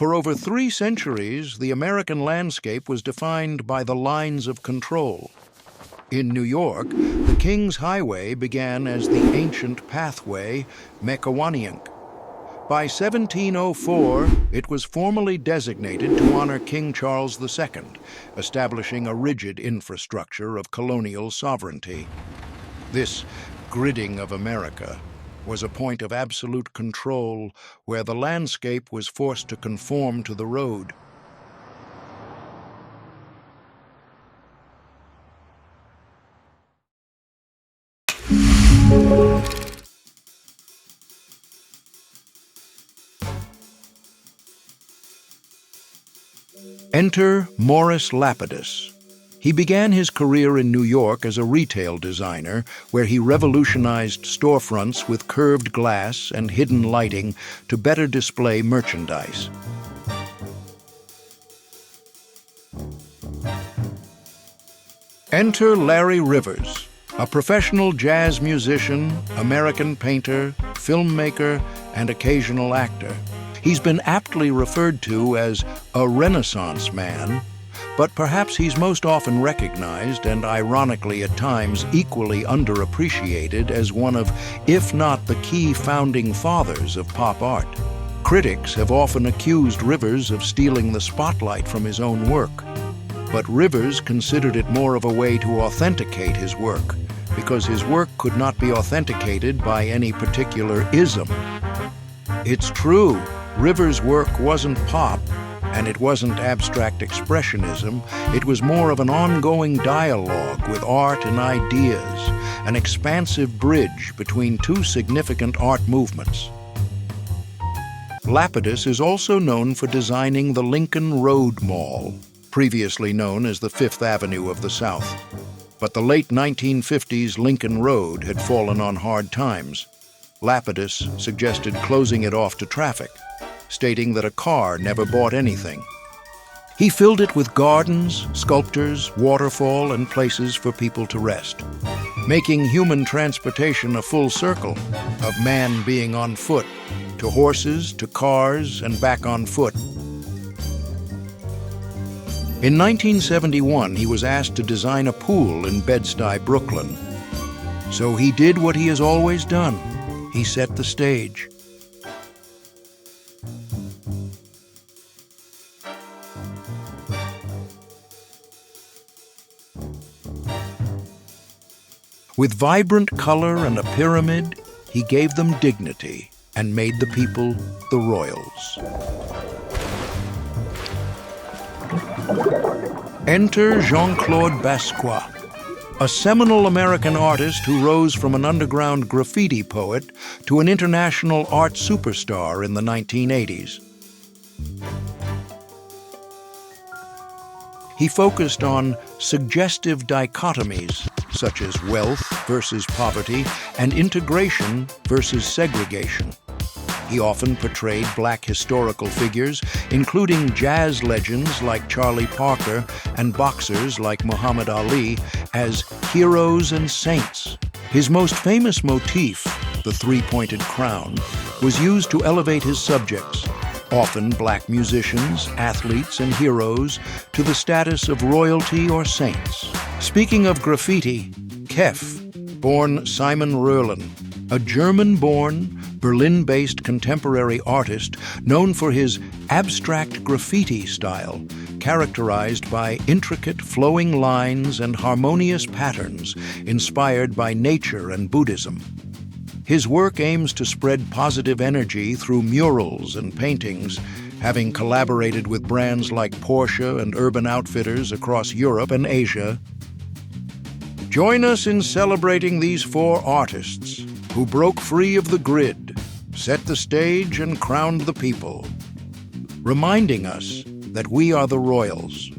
For over 3 centuries, the American landscape was defined by the lines of control. In New York, the King's Highway began as the ancient pathway Mekawaniunk. By 1704, it was formally designated to honor King Charles II, establishing a rigid infrastructure of colonial sovereignty. This gridding of America was a point of absolute control where the landscape was forced to conform to the road. Enter Morris Lapidus. He began his career in New York as a retail designer, where he revolutionized storefronts with curved glass and hidden lighting to better display merchandise. Enter Larry Rivers, a professional jazz musician, American painter, filmmaker, and occasional actor. He's been aptly referred to as a Renaissance man, but perhaps he's most often recognized and ironically at times equally underappreciated as one of, if not the key founding fathers of pop art. Critics have often accused Rivers of stealing the spotlight from his own work, but Rivers considered it more of a way to authenticate his work, because his work could not be authenticated by any particular ism. It's true, Rivers' work wasn't pop, and it wasn't abstract expressionism. It was more of an ongoing dialogue with art and ideas, an expansive bridge between 2 significant art movements. Lapidus is also known for designing the Lincoln Road Mall, previously known as the Fifth Avenue of the South. But the late 1950s Lincoln Road had fallen on hard times. Lapidus suggested closing it off to traffic, stating that a car never bought anything. He filled it with gardens, sculptures, waterfall, and places for people to rest, making human transportation a full circle, of man being on foot, to horses, to cars, and back on foot. In 1971, he was asked to design a pool in Bed-Stuy, Brooklyn. So he did what he has always done. He set the stage. With vibrant color and a pyramid, he gave them dignity and made the people the royals. Enter Jean-Claude Basquiat, a seminal American artist who rose from an underground graffiti poet to an international art superstar in the 1980s. He focused on suggestive dichotomies such as wealth versus poverty and integration versus segregation. He often portrayed Black historical figures, including jazz legends like Charlie Parker and boxers like Muhammad Ali, as heroes and saints. His most famous motif, the 3-pointed crown, was used to elevate his subjects, often Black musicians, athletes, and heroes, to the status of royalty or saints. Speaking of graffiti, Kef, born Simon Röhrlen, a German-born, Berlin-based contemporary artist known for his abstract graffiti style, characterized by intricate flowing lines and harmonious patterns inspired by nature and Buddhism. His work aims to spread positive energy through murals and paintings, having collaborated with brands like Porsche and Urban Outfitters across Europe and Asia. Join us in celebrating these 4 artists who broke free of the grid, set the stage, and crowned the people, reminding us that we are the royals.